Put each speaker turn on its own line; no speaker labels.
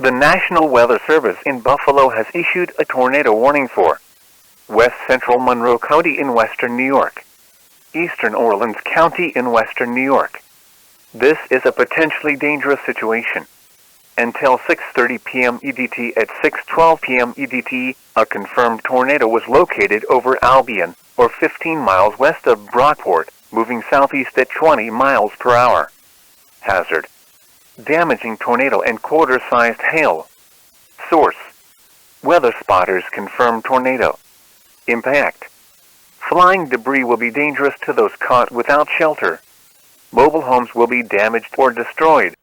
The National Weather Service in Buffalo has issued a tornado warning for West Central Monroe County in western New York, Eastern Orleans County in western New York. This is a potentially dangerous situation. Until 6:30 p.m. EDT at 6:12 p.m. EDT, a confirmed tornado was located over Albion, or 15 miles west of Brockport, moving southeast at 20 miles per hour. Hazard: damaging tornado and quarter-sized hail. Source: Weather spotters confirm tornado. Impact: flying debris will be dangerous to those caught without shelter. Mobile homes will be damaged or destroyed.